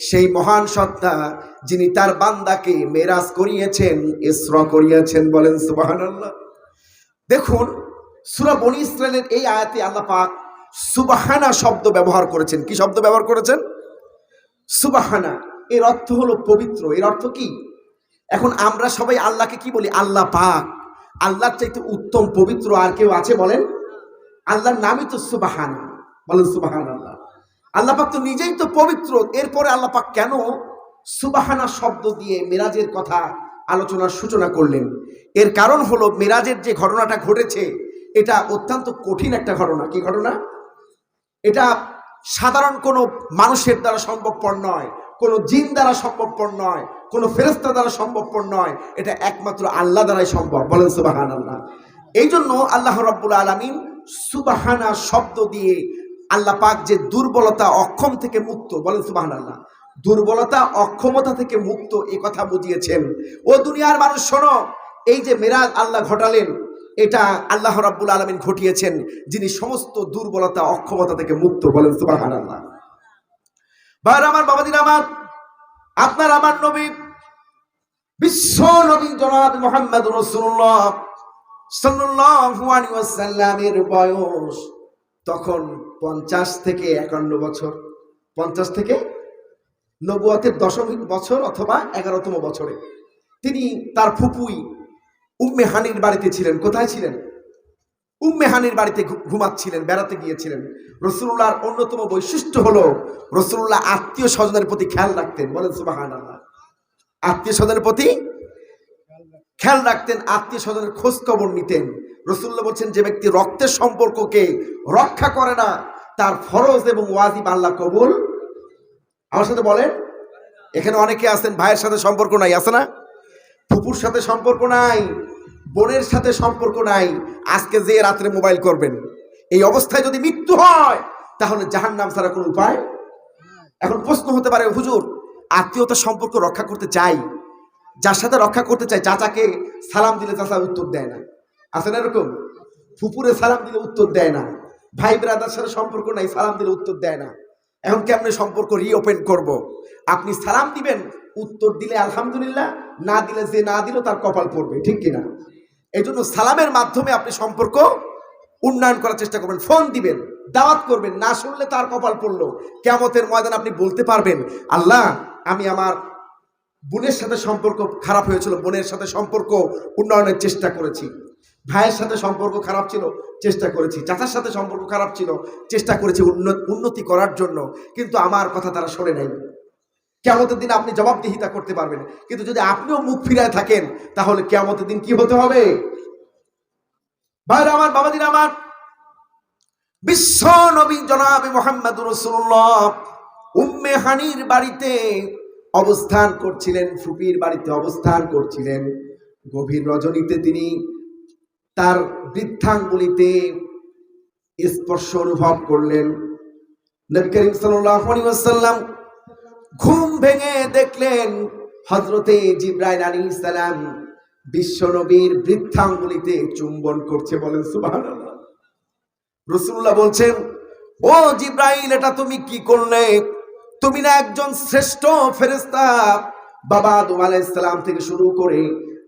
সেই মহান সত্তা যিনি তার বান্দাকে মেরাজ করিয়েছেন, ইসরা করিয়েছেন, বলেন সুবহানাল্লাহ। দেখুন সূরা বনী ইসরাইলের এই আয়াতে আল্লাহ পাক সুবহানা শব্দ ব্যবহার করেছেন। কি শব্দ ব্যবহার করেছেন? সুবহানা। এর অর্থ হলো পবিত্র। এর অর্থ কি? এখন আমরা সবাই আল্লাহকে কি বলি? আল্লাহ পাক। আল্লাহর চাইতে উত্তম পবিত্র আর কেউ আছে বলেন? আল্লাহর নামই তো সুবহানা, বলেন সুবহানাল্লাহ। আল্লাহ পাক তো নিজেই তো পবিত্র, এরপরে আল্লাহ পাক কেন সুবহানা শব্দ দিয়ে মেরাজের কথা আলোচনার সূচনা করলেন? এর কারণ হলো মেরাজের যে ঘটনাটা ঘটেছে এটা অত্যন্ত কঠিন একটা ঘটনা। কি ঘটনা? এটা সাধারণ কোনো মানুষের দ্বারা সম্ভবপর নয়, কোনো জিন দ্বারা সম্ভবপর নয়, কোনো ফেরেশতা দ্বারা সম্ভবপর নয়, এটা একমাত্র আল্লাহ দ্বারাই সম্ভব, বলেন সুবহানাল্লাহ। এই জন্য আল্লাহ রাব্বুল আলামিন সুবহানা শব্দ দিয়ে আল্লাহ পাক যে দুর্বলতা অক্ষম থেকে মুক্ত, বলেন সুবহানাল্লাহ, দুর্বলতা অক্ষমতা থেকে মুক্ত এ কথা বুঝিয়েছেন। ও দুনিয়ার মানুষ শোনো, এই যে মেরাজ আল্লাহ ঘটালেন এটা আল্লাহ রাব্বুল আলামিন ঘটিয়েছেন যিনি সমস্ত দুর্বলতা অক্ষমতা থেকে মুক্ত, বলেন সুবহানাল্লাহ। ভাইরা আমার, বাবাজিরা আমার, আপনার আমার নবী বিশ্ব নবী জনাব মুহাম্মদুর রাসূলুল্লাহ সাল্লাল্লাহু আলাইহি ওয়াসাল্লামের বয়স তখন 50 থেকে 51 বছর। 50 থেকে নবুয়তের 10 বছর অথবা 11তম বছরে তিনি তার ফুপুই উম্মে হানির বাড়িতে ছিলেন। কোথায় ছিলেন? উম্মে হানির বাড়িতে ঘুমাচ্ছিলেন, বেড়াতে গিয়েছিলেন। রাসূলুল্লাহর অন্যতম বৈশিষ্ট্য হলো রাসূলুল্লাহ আত্মীয় স্বজনের প্রতি খেয়াল রাখতেন, বলেন সুবহানাল্লাহ। আত্মীয় স্বজনের প্রতি খেয়াল রাখতেন, আত্মীয় স্বজনের খোঁজ খবর নিতেন। রাসূলুল্লাহ বলছেন, যে ব্যক্তি রক্তের সম্পর্ককে রক্ষা করে না তার ফরজ এবং ওয়াজিব আল্লাহ কবুল। আমার সাথে বলেন, এখানে অনেকে আছেন ভাইয়ের সাথে সম্পর্ক নাই, আছে না? ফুপুর সাথে সম্পর্ক নাই, বোনের সাথে সম্পর্ক নাই। আজকে যে রাত্রে মোবাইল করবেন, এই অবস্থায় যদি মৃত্যু হয় তাহলে জাহান্নাম ছাড়া কোনো উপায়। এখন প্রশ্ন হতে পারে, হুজুর আত্মীয়তার সম্পর্ক রক্ষা করতে চাই, যার সাথে রক্ষা করতে চাই, চাচাকে সালাম দিলে চাচা উত্তর দেয় না, আছে না এরকম? ফুপুরে সালাম দিলে উত্তর দেয় না, ভাই ব্রাদার সাথে সম্পর্ক নাই, সালাম দিলে উত্তর দেয় না। এখন কেমনে সম্পর্ক রিওপেন করব? আপনি সালাম দিবেন, উত্তর দিলে আলহামদুলিল্লাহ, না দিলে যে না দিল তার কপাল পড়বে, ঠিক কিনা? এই জন্য সালামের মাধ্যমে আপনি সম্পর্ক উন্নয়ন করার চেষ্টা করবেন। ফোন দিবেন, দাওয়াত করবেন, না শুনলে তার কপাল পড়লো। কিয়ামতের ময়দানে আপনি বলতে পারবেন, আল্লাহ আমি আমার বোনের সাথে সম্পর্ক খারাপ হয়েছিল, বোনের সাথে সম্পর্ক উন্নয়নের চেষ্টা করেছি, ভাইয়ের সাথে সম্পর্ক খারাপ ছিল, চেষ্টা করেছি, চাচার সাথে সম্পর্ক খারাপ ছিল, চেষ্টা করেছি উন্নতি করার জন্য, কিন্তু আমার কথা তারা শোনে নাই। কিয়ামতের দিন আপনি জবাবদিহিতা করতে পারবেন। কিন্তু যদি আপনিও মুখ ফিরায় থাকেন তাহলে কিয়ামতের দিন কি হতে হবে? ভাইরা আমার, বাবাজিরা আমার, বিশ্ব নবী জনাব মুহাম্মদুর রাসূলুল্লাহ উম্মে হানির বাড়িতে অবস্থান করছিলেন, ফুপির বাড়িতে অবস্থান করছিলেন। গভীর রজনীতে তিনি তার বৃদ্ধাঙ্গুলিতে স্পর্শ অনুভব করলেন। নবী করিম সাল্লাল্লাহু আলাইহি ওয়াসাল্লাম ঘুম ভেঙে দেখলেন হযরতে জিবরাইল আলাইহিস সালাম বিশ্ব নবীর বৃদ্ধাঙ্গুলিতে চুম্বন করছে, বলেন সুবহানাল্লাহ। রাসূলুল্লাহ বলছেন, ও জিবরাইল, এটা তুমি কি করলে? তুমি না একজন শ্রেষ্ঠ ফেরেশতা, বাবা আদম আলাইহিস সালাম থেকে শুরু করে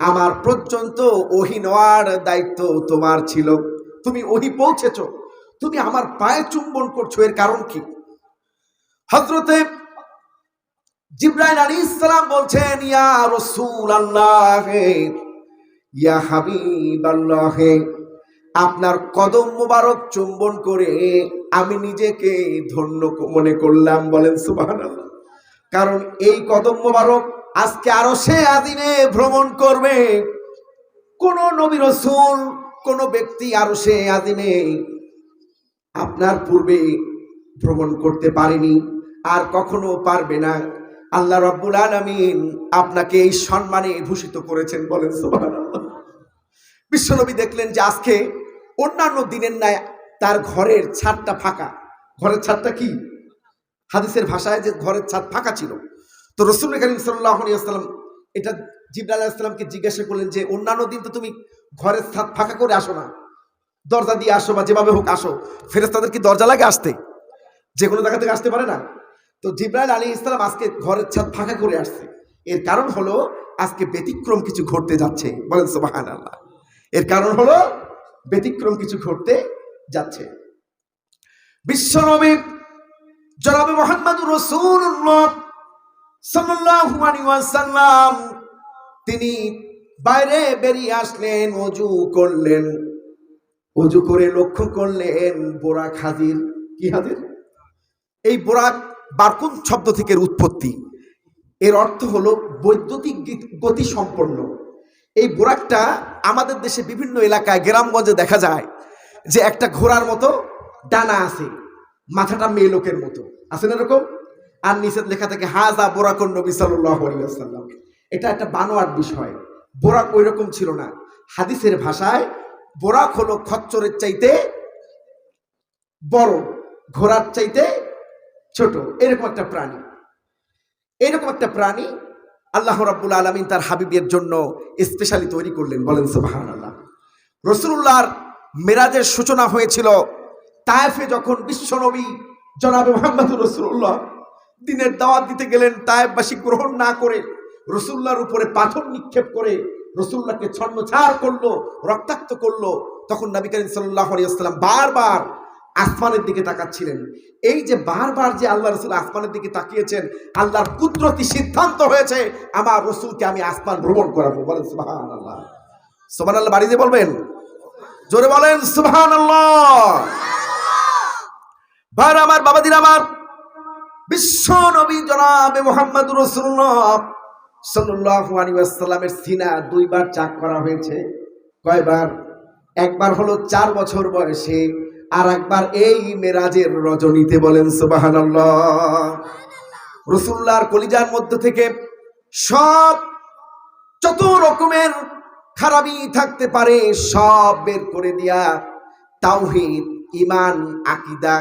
আমার পর্যন্ত ওহী নেওয়ার দায়িত্ব তোমার ছিল, তুমি ওহী পৌঁছেছো, তুমি আমার পায়ে চুম্বন করছো, এর কারণ কি? হযরতে জিবরাইল আলাইহিস সালাম বলছেন, ইয়া রাসূলুল্লাহ, ইয়া হাবিবাল্লাহ, আপনার কদম মোবারক চুম্বন করে আমি নিজেকে ধন্য মনে করলাম, বলেন সুবহানাল্লাহ। কারণ এই কদম মোবারক আজকে আরশে আজিমে ভ্রমণ করবে। কোন নবী রাসূল, কোন ব্যক্তি আরশে আজিমে আপনার পূর্বে ভ্রমণ করতে পারেনি, আর কখনো পারবে না। আল্লাহ রাব্বুল আলামিন আপনাকে এই সম্মানে ভূষিত করেছেন, বলেন সুবহানাল্লাহ। বিশ্বনবী দেখলেন যে আজকে অন্যান্য দিনের ন্যায় তার ঘরের ছাদটা ফাঁকা। ঘরের ছাদটা কি? হাদিসের ভাষায় যে ঘরের ছাদ ফাঁকা ছিল। তো রাসূল করিম সাল্লাল্লাহু আলাইহি ওয়াসাল্লাম এটা জিবরাইল আলাইহিস সালামকে জিজ্ঞাসা করলেন যে অন্যান্য দিন তো তুমি ঘরের ছাদ ফাঁকা করে আসো না, দরজা দিয়ে আসো বা যেভাবে হোক আসো, ফেরেশতাদের কি দরজা লাগে আসতে? যে কোনো জায়গা থেকে আসতে পারে না? তো তো জিবরাইল আলাইহিস সালাম আজকে ঘরের ছাদ ফাঁকা করে আসছে, এর কারণ হলো আজকে ব্যতিক্রম কিছু ঘটতে যাচ্ছে, বলেন সুবহানাল্লাহ। এর কারণ হলো ব্যতিক্রম কিছু ঘটতে যাচ্ছে। বিশ্বনবী জনাবে মুহাম্মদুর রাসূলুল্লাহ সাল্লাল্লাহু আলাইহি ওয়াসাল্লাম তিনি বাইরে বেরিয়ে আসলেন, ওযু করলেন, ওযু করে লক্ষ্য করলেন বোরাক হাজির। কি হাজির? এই বোরাক বারকুন শব্দ থেকে উৎপত্তি, এর অর্থ হলো বৈদ্যুতিক গতি সম্পন্ন। এই বোরাকটা আমাদের দেশে বিভিন্ন এলাকায় গ্রামগঞ্জে দেখা যায় যে একটা ঘোড়ার মতো ডানা আছে, মাথাটা মেয়ে লোকের মতো আছে না এরকম, আর নিচে লেখা থাকে হাজা বোরাকুন নবী সাল্লাল্লাহু আলাইহি ওয়াসাল্লাম। এটা একটা বানোয়াট বিষয়, বোরাক ওই রকম ছিল না। হাদিসের ভাষায় বোরাক হলো খচ্চরের চাইতে বড়, ঘোড়ার চাইতে ছোট, এরকম একটা প্রাণী। এরকম একটা প্রাণী আল্লাহ রাব্বুল আলামিন তার হাবিবের জন্য স্পেশালি তৈরি করলেন, বলেন সুবহানাল্লাহ। রাসূলুল্লাহর মেরাজের সূচনা হয়েছিল তায়েফে, যখন বিশ্বনবী জনাবে মুহাম্মদুর রাসূলুল্লাহ দ্বীনের দাওয়াত দিতে গেলেন। তায়েফবাসী গ্রহণ না করে রাসূলুল্লাহর উপরে পাথর নিক্ষেপ করে রাসূলুল্লাহকে ছন্নছাড় করলো, রক্তাক্ত করলো। তখন নবী করিম সাল্লাল্লাহু আলাইহি ওয়াসাল্লাম বারবার আসমানের দিকে তাকাচ্ছিলেন। এই যে বারবার যে আল্লাহ রাসূল আসমানের দিকে তাকিয়েছেন, আল্লাহর কুদরতি সিদ্ধান্ত হয়েছে আমার রাসূলকে আমি আসমান ভ্রমণ করাবো, বলেন সুবহানাল্লাহ। সুবহানাল্লাহ বাড়ি দিয়ে বলবেন, জোরে বলেন সুবহানাল্লাহ। ভাইরা আমার, বাবাদিন আমার, বিশ্ব নবী জনাবে মুহাম্মদুর রাসূলুল্লাহ সাল্লাল্লাহু আলাইহি ওয়াসাল্লামের সিনা দুইবার চাক করা হয়েছে। কয়বার? একবার হলো 4 বছর বয়সে, আর একবার এই মেরাজের রজনীতে, বলেন সুবহানাল্লাহ। রাসূলুল্লাহর কলিজার মধ্যে থেকে সব যত রকমের খারাপি থাকতে পারে সব বের করে দিয়া তাওহীদ, ঈমান, আকীদা,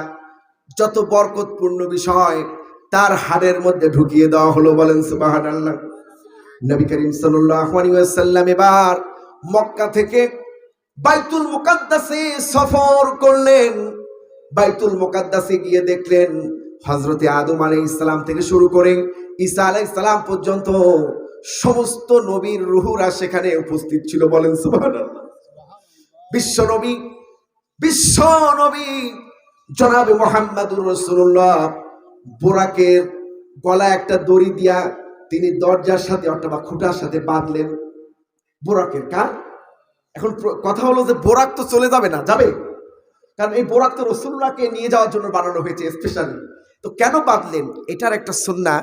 যত বরকতপূর্ণ বিষয় তার হাড়ের মধ্যে ঢুকিয়ে দেওয়া হলো, বলেন সুবহানাল্লাহ। নবী করিম সাল্লাল্লাহু আলাইহি ওয়াসাল্লাম এবার মক্কা থেকে বাইতুল মুকাদ্দাসে সফর করলেন। বাইতুল মুকাদ্দাসে গিয়ে দেখলেন হযরতে আদম আলাইহিস সালাম থেকে শুরু করে ঈসা আলাইহিস সালাম পর্যন্ত সমস্ত নবীর রূহরা সেখানে উপস্থিত ছিল, বলেন সুবহানাল্লাহ। বিশ্ব নবী জনাবে মুহাম্মদুর রাসূলুল্লাহ বোরাকের গলায় একটা দড়ি দিয়া তিনি দরজার সাথে অথবা খুঁটার সাথে বাঁধলেন। বোরাকের কার? এখন কথা হলো যে বোরাক তো চলে যাবে না, যাবে, কারণ এই বোরাক তো রাসূলুল্লাহকে নিয়ে যাওয়ার জন্য বানানো হয়েছে স্পেশালি। তো কেন বাঁধলেন? এটার একটা সুন্নাহ,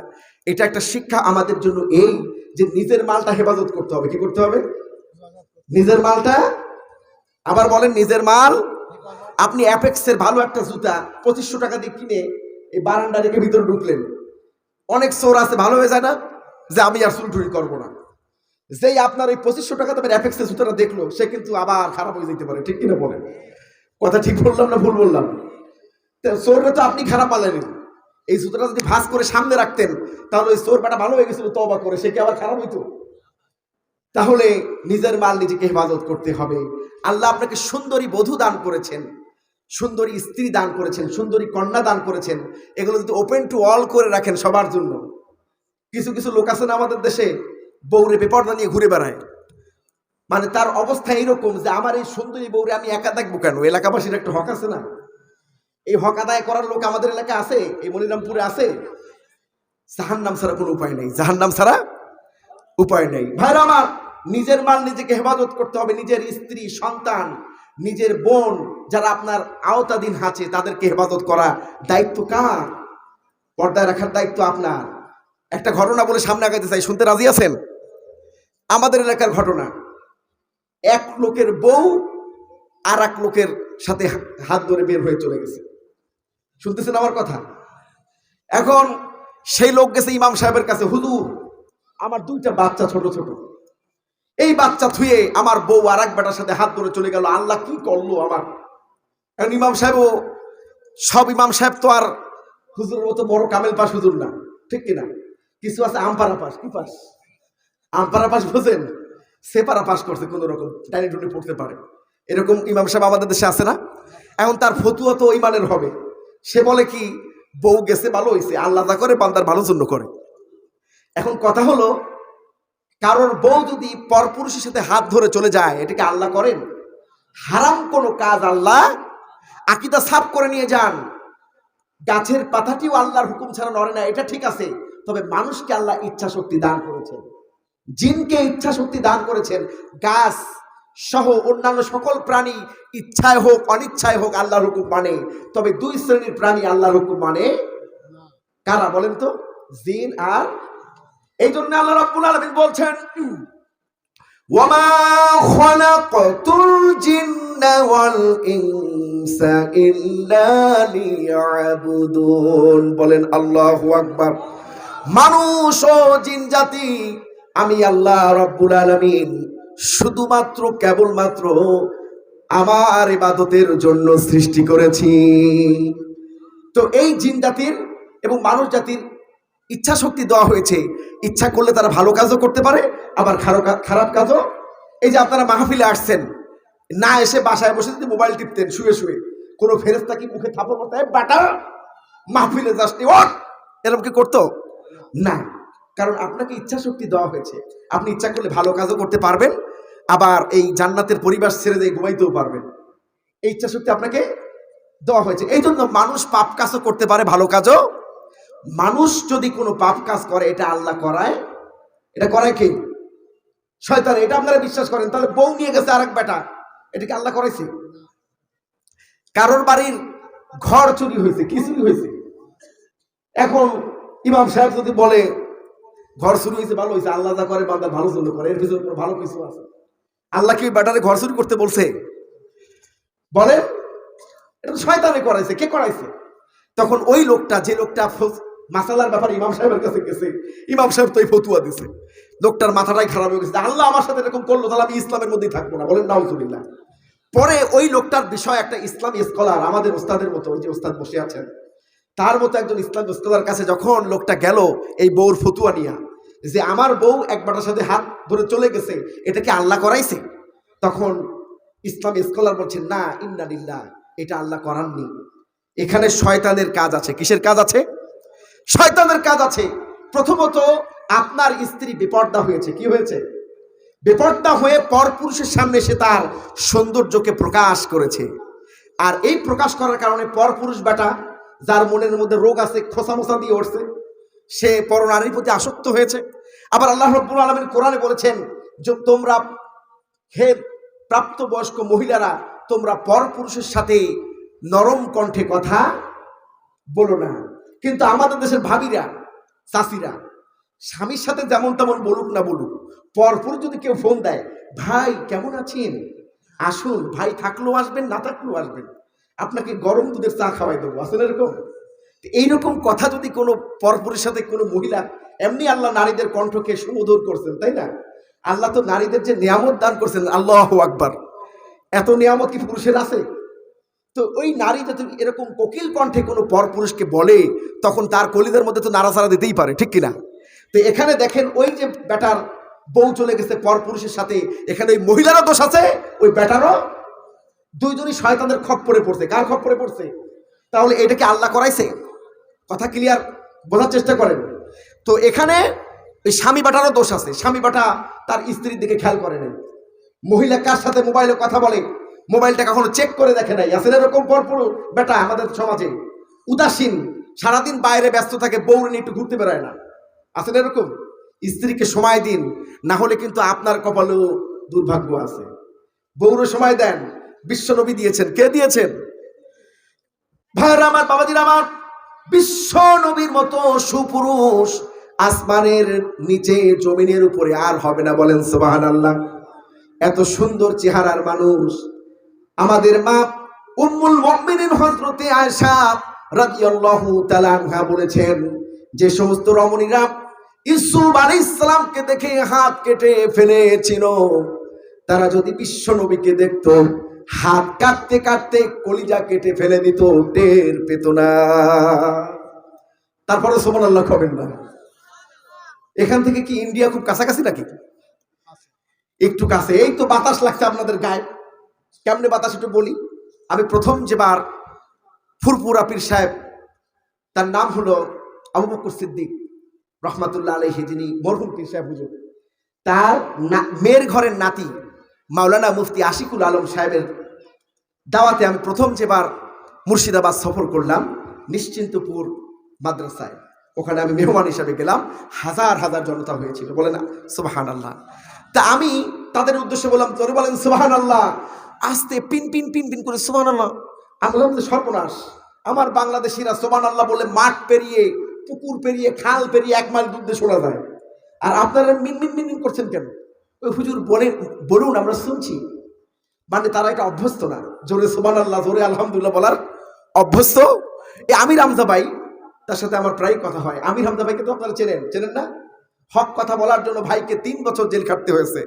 এটা একটা শিক্ষা আমাদের জন্য, এই যে নিজের মালটা হেফাজত করতে হবে। কি করতে হবে? নিজের মালটা, আবার বলেন নিজের মাল। আপনি অ্যাপেক্সের ভালো একটা জুতা 2500 টাকা দিয়ে কিনে এই বারান্দা রেখে ভিতরে ঢুকলেন, অনেক চোর আছে, ভালো হয়ে যায় না যে আমি আর চুরি করবো না। যেই আপনার এই 2500 টাকা দামের অ্যাপেক্সের জুতাটা দেখলো, সে কিন্তু আবার খারাপ হয়ে যেতে পারে, ঠিক কিনা বলেন? কথা ঠিক বললাম না ভুল বললাম? চোরটা তো আপনি খারাপ পালেন, এই জুতাটা যদি ভাঁজ করে সামনে রাখতেন তাহলে ওই চোর বেটা ভালো হয়ে গেছিল তওবা করে, সে কি আবার খারাপ হইতো? তাহলে নিজের মাল নিজেকে হেফাজত করতে হবে। আল্লাহ আপনাকে সুন্দরী বধূ দান করেছেন, সুন্দরী স্ত্রী দান করেছেন, সুন্দরী কন্যা দান করেছেন, এগুলো যদি ওপেন টু অল করে রাখেন সবার জন্য। কিছু কিছু লোক আছে না আমাদের দেশে, বউরে বেপরদা নিয়ে ঘুরে বেড়ায়, মানে তার অবস্থা এইরকম যে আমার এই সুন্দরী বউরে আমি একা দেখবো কেন? এলাকাবাসীর একটা হক আছে না? এই হক আদায় করার লোক আমাদের এলাকায় আছে, এই মনিরামপুরে আছে। জাহান্নাম ছাড়া কোনো উপায় নেই, জাহান্নাম ছাড়া উপায় নেই। ভাইরা আমার, নিজের মাল নিজেকে হেফাজত করতে হবে। নিজের স্ত্রী, সন্তান, নিজের বোন যারা আপনার আওতাধীন আছে তাদেরকে হেফাজত করা দায়িত্ব কার? পর্দায় রাখার দায়িত্ব আপনার। একটা ঘটনা বলে সামনে আগাইতে চাই, শুনতে রাজি আছেন? আমাদের এলাকার ঘটনা, এক লোকের বউ আর এক লোকের সাথে হাত ধরে বের হয়ে চলে গেছে। শুনতেছেন আমার কথা? এখন সেই লোক গেছে ইমাম সাহেবের কাছে, হুজুর আমার 2টা বাচ্চা ছোট ছোট, এই বাচ্চা থুয়ে আমার বউ আর এক বেটার সাথে হাত ধরে চলে গেল, আল্লাহ কি করলো আমার। এখন ইমাম সাহেব তো আর হুজুরের মতো বড় কামেল পাস হুজুর না, ঠিক কিনা? কিছু আছে আমপারা পাস। কি পাস? আমপারা পাস বোঝেন? সেপারা পাস করছে, কোন রকম টাইনি টুনি পড়তে পারে, এরকম ইমাম সাহেব আমাদের দেশে আছে না? এখন তার ফতুয়া তো ইমানের হবে। সে বলে কি, বউ গেছে ভালো হয়েছে, আল্লাহ যা করে বান্দার ভালোর জন্য করে। এখন কথা হলো, কারোর বউ যদি পরপুরুষের সাথে হাত ধরে চলে যায়, এটাকে আল্লাহ করেন? হারাম কোনো কাজ আল্লাহ। আকীদা সাফ করে নিয়ে যান, গাছের পাতাটিও আল্লাহর হুকুম ছাড়া নড়ে না, এটা ঠিক আছে। তবে মানুষকে আল্লাহ ইচ্ছা শক্তি দান করেছেন, জিনকে ইচ্ছা শক্তি দান করেছেন। গাছ সহ অন্যান্য সকল প্রাণী ইচ্ছায় হোক অনিচ্ছায় হোক আল্লাহর হুকুম মানে। তবে দুই শ্রেণীর প্রাণী আল্লাহর হুকুম মানে, কারা বলেন তো? জিন আর। এই জন্য আল্লাহ রাব্বুল আলামিন বলছেন, ওয়ামা খালাকাতুল জিন্না ওয়াল ইনসা ইল্লা লিয়াবুদুন। বলেন আল্লাহু আকবার। মানুষ ও জিন জাতি আমি আল্লাহ রাব্বুল আলামিন শুধুমাত্র কেবলমাত্র আমার ইবাদতের জন্য সৃষ্টি করেছি। তো এই জিন জাতির এবং মানুষ জাতির ইচ্ছা শক্তি দেওয়া হয়েছে, ইচ্ছা করলে তারা ভালো কাজও করতে পারে, আবার খারাপ কাজও। এই যে আপনারা মাহফিলে আসছেন, না এসে বাসায় বসে যদি মোবাইল টিপতেন শুয়ে শুয়ে, কোনো ফেরেশতা কি মুখে থাপড় করতে বাটা মাহফিলে যাসনি ওঠ, এরকম কি করতো? না, কারণ আপনাকে ইচ্ছা শক্তি দেওয়া হয়েছে। আপনি ইচ্ছা করলে ভালো কাজও করতে পারবেন, আবার এই জান্নাতের পরিবেশ ছেড়ে দিয়ে ঘুমাইতেও পারবেন। এই ইচ্ছা শক্তি আপনাকে দেওয়া হয়েছে। এই জন্য মানুষ পাপ কাজও করতে পারে, ভালো কাজও। মানুষ যদি কোনো পাপ কাজ করে, এটা আল্লাহ করায়। এটা করায় কে? শয়তান। এটা আপনারা বিশ্বাস করেন? তাহলে বউ নিয়ে গেছে আরেক বেটা, এটা কি আল্লাহ করাইছে? কারোর বাড়ির ঘর চুরি হয়েছে, কি চুরি হয়েছে? এখন ইমাম সাহেব যদি বলে ঘর চুরি হয়েছে ভালো হয়েছে, আল্লাহ যা করে বান্দার ভালো জন্য করে, এর ভিতরে ভালো কিছু আছে? আল্লাহ কি বেটারে ঘর চুরি করতে বলছে? বলে এটা শয়তানে করাইছে। কে করাইছে? তখন ওই লোকটা, যে লোকটা মাসালার ব্যাপারে ইমাম সাহেবের কাছে গেছে, ইমাম সাহেব তো এই ফতুয়া দিছে, লোকটার মাথাটাই খারাপ হয়ে গেছে, আল্লাহ আমার সাথে এরকম করলো, তাহলে আমি ইসলামের মধ্যেই থাকবো না। বলেন নাউজুবিল্লাহ। পরে ওই লোকটার বিষয় একটা ইসলামী স্কলার, আমাদের ওস্তাদের মতো, ওই যে ওস্তাদ বসে আছেন, তার মতো একজন ইসলামী স্কলার কাছে যখন লোকটা গেল এই বউর ফতুয়া নিয়া, যে আমার বউ এক বাটার সাথে হাত ধরে চলে গেছে, এটা কি আল্লাহ করাইছে? তখন ইসলামী স্কলার বলছেন, না, ইন্না লিল্লাহ, এটা আল্লাহ করাননি। এখানে শয়তানের কাজ আছে। কিসের কাজ আছে? শয়তানের কাজ আছে। প্রথমত আপনার স্ত্রী বেপর্দা হয়েছে। কি হয়েছে? বেপর্দা হয়ে পরপুরুষের সামনে সে তার সৌন্দর্যকে প্রকাশ করেছে। আর এই প্রকাশ করার কারণে পরপুরুষ বেটা, যার মনের মধ্যে রোগ আছে, খোসা মোসা দিয়ে উঠছে, সে পরনারীর প্রতি আসক্ত হয়েছে। আবার আল্লাহ রাব্বুল আলামিন কোরআনে বলেছেন যে তোমরা, হে প্রাপ্তবয়স্ক মহিলারা, তোমরা পরপুরুষের সাথে নরম কণ্ঠে কথা বলো না। কিন্তু আমাদের দেশের ভাবিরা, চাষিরা, স্বামীর সাথে যেমন তেমন বলুক না বলুক, পরপুরুষ যদি কেউ ফোন দেয়, ভাই কেমন আছেন, আসুন, ভাই থাকলেও আসবেন, না থাকলেও আসবেন, আপনাকে গরম দুধের চা খাওয়াই দেবো, আসলে এরকম। এইরকম কথা যদি কোনো পরপুরুষের সাথে কোনো মহিলা, এমনি আল্লাহ নারীদের কণ্ঠকে সুমধুর করছেন, তাই না? আল্লাহ তো নারীদের যে নিয়ামত দান করছেন, আল্লাহু আকবার, এত নিয়ামত কি পুরুষের আছে? তো ওই নারী যদি এরকম কোকিল কণ্ঠে কোনো পরপুরুষকে বলে, তখন তার কলিদের মধ্যে তো নাড়াচাড়া দিতেই পারে, ঠিক কিনা? তো এখানে দেখেন, ওই যে বেটার বউ চলে গেছে পরপুরুষের সাথে, এখানে ওই মহিলারও দোষ আছে, ওই বেটারও। দুইজনই শয়তানের খপ্পরে পড়ছে। কার খপ্পরে পড়ছে? তাহলে এটাকে আল্লাহ করাইছে? কথা ক্লিয়ার, বোঝার চেষ্টা করেন। তো এখানে ওই স্বামী বেটারও দোষ আছে। স্বামী বেটা তার স্ত্রীর দিকে খেয়াল করে নাই, মহিলা কার সাথে মোবাইলে কথা বলে মোবাইলটা কখনো চেক করে দেখে নাই। আসলে এরকম পরপুরুষ বেটা আমাদের সমাজে উদাসীন, সারাদিন বাইরে ব্যস্ত থাকে, বউরে নিয়ে একটু ঘুরতে বেড়ায় না। আসলে এরকম। স্ত্রীকে সময় দিন, না হলে কিন্তু আপনার কপালেও দুর্ভাগ্য আছে। বউরে সময় দেন। বিশ্ব নবী দিয়েছেন। কে দিয়েছেন? ভাইরা আমার, বাবাজিরা আমার, বিশ্ব নবীর মতো সুপুরুষ আসমানের নিচে জমিনের উপরে আর হবে না। বলেন সুবহানাল্লাহ। এত সুন্দর চেহারার মানুষ আমাদের মা উম্মুল মুমিনিন হযরতে আয়েশা রাদিয়াল্লাহু তাআলা আনহা বলেছেন, যে সমস্ত রমণীরা ইউসুফ আলাইহিস সালামকে দেখে হাত কেটে ফেলেছিল, তারা যদি বিশ্ব নবীকে দেখতো, হাত কাটতে কাটতে কলিজা কেটে ফেলে দিত, টের পেত না। তারপরে সুবহানাল্লাহ কবেন না? এখান থেকে কি ইন্ডিয়া খুব কাছাকাছি নাকি? একটু কাছে। এই তো বাতাস লাগছে আপনাদের গায়ে। কেমনে বাতাস একটু বলি। আমি প্রথম যেবার ফুরপুরা পীর সাহেব তার নাম হলো আবু বকর সিদ্দিক রহমাতুল্লাহ আলাইহি, যিনি মরহুম পীর সাহেব হুজুর। তার মেয়ের ঘরের নাতি মাওলানা মুফতি আশিকুল আলম সাহেবের দাওয়াতে আমি প্রথম যেবার মুর্শিদাবাদ সফর করলাম, নিশ্চিন্তপুর মাদ্রাসায়, ওখানে আমি মেহমান হিসাবে গেলাম। হাজার হাজার জনতা হয়েছিল, বলে না সুবহানাল্লাহ। তা আমি তাদের উদ্দেশ্যে বললাম, তোরে বলেন সুবহানাল্লাহ, আস্তে পিন পিন পিন পিন করে সুবহানাল্লাহ। আমি বললাম সর্বনাশ, আমার বাংলাদেশিরা সুবহানাল্লাহ বলে মাঠ পেরিয়ে, পুকুর পেরিয়ে, খাল পেরিয়ে 1 মাইল দূর দিয়ে শোনা যায়, আর আপনারা মিন মিন মিন মিন করছেন কেন? ওই হুজুর বলুন, আমরা শুনছি। মানে তারা এটা অভ্যস্ত না, জোরে সুবহানাল্লাহ, জোরে আলহামদুলিল্লাহ বলার অভ্যস্ত। এই আমির হামজা ভাই, তার সাথে আমার প্রায় কথা হয়। আমির হামজা ভাইকে তো আপনারা চেনেন না? হক কথা বলার জন্য ভাইকে 3 বছর জেল খাটতে হয়েছে।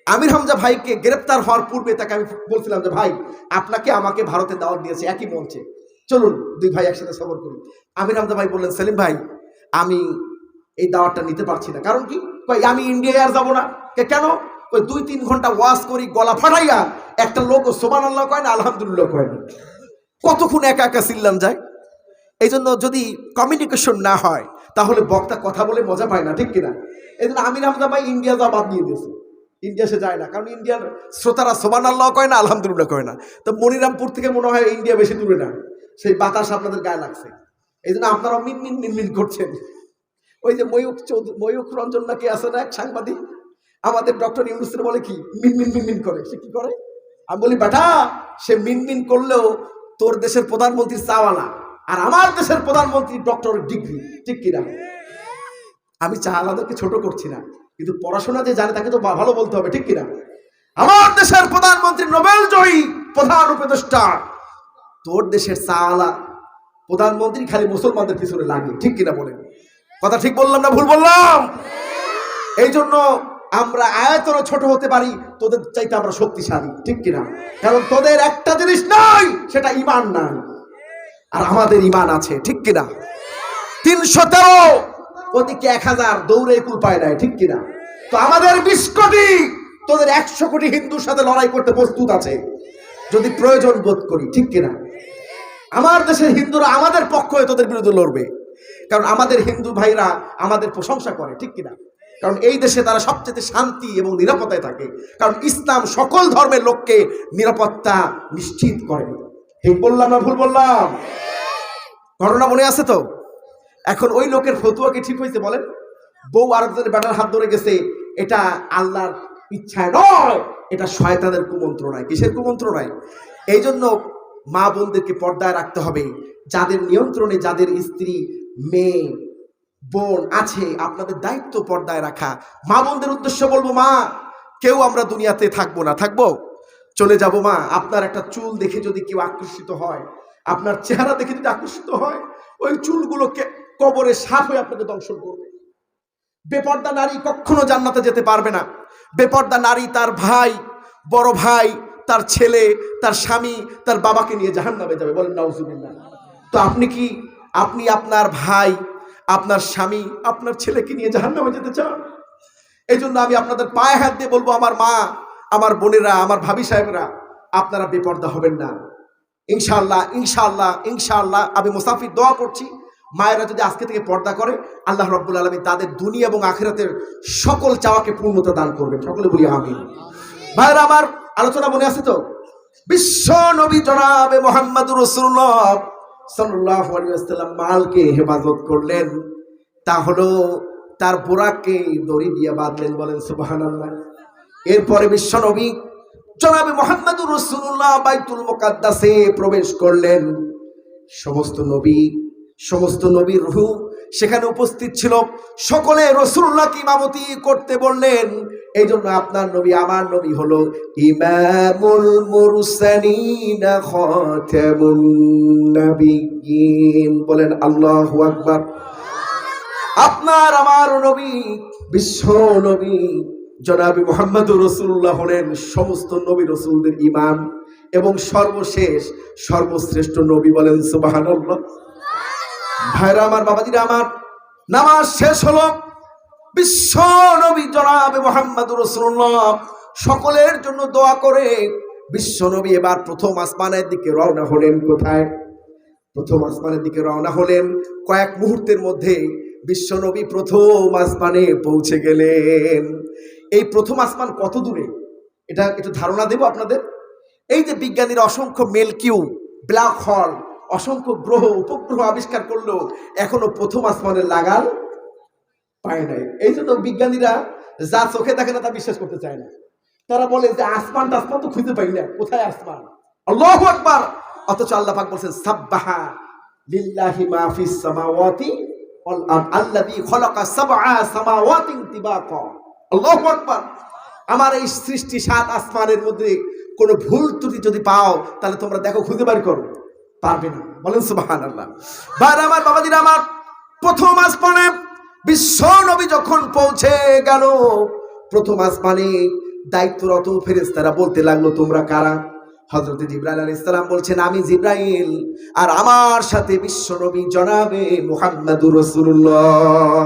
আমির হামজা ভাইকে গ্রেপ্তার হওয়ার পূর্বে তাকে আমি বলছিলাম যে ভাই, আপনাকে আমাকে ভারতে দাওয়াত দিয়েছে একই মঞ্চে, চলুন 2 ভাই একসাথে সফর করি। আমির হামজা ভাই বললেন, সেলিম ভাই আমি এই দাওয়াতটা নিতে পারছি না। কারণ কি? আমি ইন্ডিয়ায় আর যাবো না। কেন? 2-3 ঘন্টা ওয়াজ করি, গলা ফাটাইয়া একটা লোক সুবহানাল্লাহ কয় না, আলহামদুলিল্লাহ কয় না। কতক্ষণ একা একা চিল্লাম যায়। এই জন্য যদি কমিউনিকেশন না হয় তাহলে বক্তা কথা বলে মজা পায় না, ঠিক কিনা? এই জন্য আমির হামজা ভাই ইন্ডিয়া যা বাদ দিয়ে দিয়েছে, ইন্ডিয়া সে যায় না। কারণ ইন্ডিয়ার শ্রোতারা সুবহানাল্লাহ কয় না, আলহামদুলিল্লাহ কয় না। তো মনিরামপুর থেকে মনে হয় ইন্ডিয়া বেশি দূরে না, সেই বাতাস আপনাদের গায়ে লাগছে। এই জন্য আপনারা মিন মিন মিন মিন করছেন। ওই যে ময়ূখ রঞ্জন নাকি আছে না এক সাংবাদিক, আমাদের ডক্টর ইউনূসের বলে কি মিন মিন মিন মিন করে, সে কি করে? আমি বলি বেটা, সে মিন মিন করলেও তোর দেশের প্রধানমন্ত্রী চাওয়ালা, আর আমার দেশের প্রধানমন্ত্রী ডক্টর ডিগ্রি, ঠিক কিনা? আমি চাওয়ালাদেরকে ছোট করছি না, কিন্তু পড়াশোনা যে জানে তাকে তো ভালো বলতে হবে, ঠিক কিনা? আমার দেশের প্রধানমন্ত্রী নোবেল জয়ী প্রধান উপদেষ্টা, তোর দেশের চাওয়ালা প্রধানমন্ত্রী খালি মুসলমানদের পিছনে লাগে, ঠিক কিনা বলেন? কথা ঠিক বললাম না ভুল বললাম? এই জন্য আমরা আয়তনও ছোট হতে পারি, তোদের চাইতে আমরা শক্তিশালী, ঠিক কিনা? কারণ তোদের একটা জিনিস নাই, সেটা ঈমান নাই, আর আমাদের ঈমান আছে, ঠিক কিনা? 313 ওদিকে 1000 দৌড়ে কুল পায় নাই, ঠিক কিনা? তো আমাদের 20 কোটি, তোদের 100 কোটি হিন্দুর সাথে লড়াই করতে প্রস্তুত আছে যদি প্রয়োজন বোধ করি, ঠিক কিনা? আমার দেশের হিন্দুরা আমাদের পক্ষ হয়ে তোদের বিরুদ্ধে লড়বে, কারণ আমাদের হিন্দু ভাইরা আমাদের প্রশংসা করে, ঠিক কিনা? কারণ এই দেশে তারা সবচেয়ে শান্তি এবং নিরাপত্তায় থাকে, কারণ ইসলাম সকল ধর্মের লোককে নিরাপত্তা নিশ্চিত করে। ঠিক বললাম না ভুল বললাম? ঘটনা মনে আছে তো? এখন ওই লোকের ফতুয়া কি ঠিক হয়েছে বলেন? বউ আরেকজনের বেটার হাত ধরে গেছে, এটা আল্লাহর ইচ্ছায় নয়, এটা শয়তানের কুমন্ত্রণায়। কিসের কুমন্ত্রণায়? এই জন্য মা বোনদেরকে পর্দায় রাখতে হবে। যাদের নিয়ন্ত্রণে যাদের স্ত্রী মেয়ে বোন আছে, আপনাদের দায়িত্ব পর্দায় রাখা। মা বোনদের উদ্দেশ্যে বলবো, মা কেউ আমরা দুনিয়াতে থাকবো না, থাকবো চলে যাব। মা আপনার একটা চুল দেখে যদি কেউ আকর্ষিত হয়, আপনার চেহারা দেখে যদি আকর্ষিত হয়, ওই চুলগুলোকে কবরে সাপ হয়ে আপনাকে দংশন করবে। বেপর্দা নারী কখনো জান্নাতে যেতে পারবে না। বেপর্দা নারী তার ভাই, বড় ভাই, তার ছেলে, তার স্বামী, তার বাবাকে নিয়ে জাহান্নামে যাবে, বলেন নাউজুবিল্লাহ। তো আপনি আপনার ভাই, আপনার স্বামী, আপনার ছেলেকে নিয়ে জাহান্নামে যেতে চান? এই জন্য আমি আপনাদের পায়ে হাত দিয়ে বলবো, আমার মা, আমার বোনেরা, আমার ভাবি সাহেবরা, আপনারা বেপর্দা হবেন না। ইনশাআল্লাহ ইনশাআল্লাহ ইনশাআল্লাহ আমি মুসাফির দোয়া করছি, মায়েরা যদি আজকে থেকে পর্দা করে, আল্লাহ রাব্বুল আলামিন তাদের দুনিয়া এবং আখিরাতের সকল চাওয়াকে পূর্ণতা দান করবেন। সকলে বলি আমিন। ভাইরা আমার, আলোচনা মনে আছে তো? বিশ্ব নবী জনাবে মুহাম্মদুর রাসূলুল্লাহ সাল্লাল্লাহু আলাইহি ওয়াসাল্লাম মালকে হেফাজত করলেন, তা হলো তার বোরাককে দড়ি দিয়ে বাঁধলেন, বলেন সুবহানাল্লাহ। এরপরে বিশ্ব নবী জনাবে মুহাম্মদুর রাসূলুল্লাহ বাইতুল মুকাদ্দাসে প্রবেশ করলেন। সমস্ত নবীর রূহ সেখানে উপস্থিত ছিল, সকলে রাসূলুল্লাহকে ইমামতি করতে বললেন। এই জন্য আপনার নবী, আমার নবী হলো ইমামুল মুরসালিন খাতামুন নবিয়্যিন, বলেন আল্লাহু আকবার। আপনার আমার নবী, বিশ্ব নবী জনাবে মুহাম্মদুর রাসূলুল্লাহ হলেন সমস্ত নবী রাসূলদের ইমাম এবং সর্বশেষ সর্বশ্রেষ্ঠ নবী, বলেন সুবহানাল্লাহ। ভাইরা আমার, বাবাজিরা আমার, নামাজ শেষ হলো। বিশ্ব নবী জনাবে মুহাম্মদুর রাসূলুল্লাহ সকলের জন্য দোয়া করে বিশ্ব নবী এবার প্রথম আসমানের দিকে রওনা হলেন। কোথায়? প্রথম আসমানের দিকে রওনা হলেন। কয়েক মুহূর্তের মধ্যে বিশ্বনবী প্রথম আসমানে পৌঁছে গেলেন। এই প্রথম আসমান কত দূরে এটা একটু ধারণা দেব আপনাদের। এই যে বিজ্ঞানীরা অসংখ্য মেলকিউ, ব্ল্যাক হোল, অসংখ্য গ্রহ উপগ্রহ আবিষ্কার করলো, এখনো প্রথম আসমানের লাগাল পায় নাই। এই জন্য বিজ্ঞানীরা যা চোখে দেখে না তা বিশ্বাস করতে চায় না। তারা বলে যে আসমান টাসমান তো খুঁজে পাই না, কোথায় আসমান? আল্লাহু আকবার। অথচ আল্লাহ পাক বলছেন সাব্বাহা লিল্লাহি মা ফিস সামাওয়াতি ওয়াল আরদ আল্লাযী খালাকা সাবআ সামাওয়াতিন তিবাকা। আল্লাহু আকবার। আমার এই সৃষ্টি 7 আসমানের মধ্যে কোনো ভুল ত্রুটি যদি পাও তাহলে তোমরা দেখো, খুঁজে বের করো, পারবে না। বলেন সুবহানাল্লাহ। ভাই আমার, বাবাজিরা আমার, প্রথম আসমানে বিশ্ব নবী যখন পৌঁছে গেল, প্রথম আসমানে দায়িত্বরত ফেরেশতারা বলতে লাগলো, তোমরা কারা? হযরত জিবরাইল আলাইহিস সালাম বলছেন, আমি জিবরাইল, আর আমার সাথে বিশ্ব নবী জনাবে মুহাম্মদুর রাসূলুল্লাহ।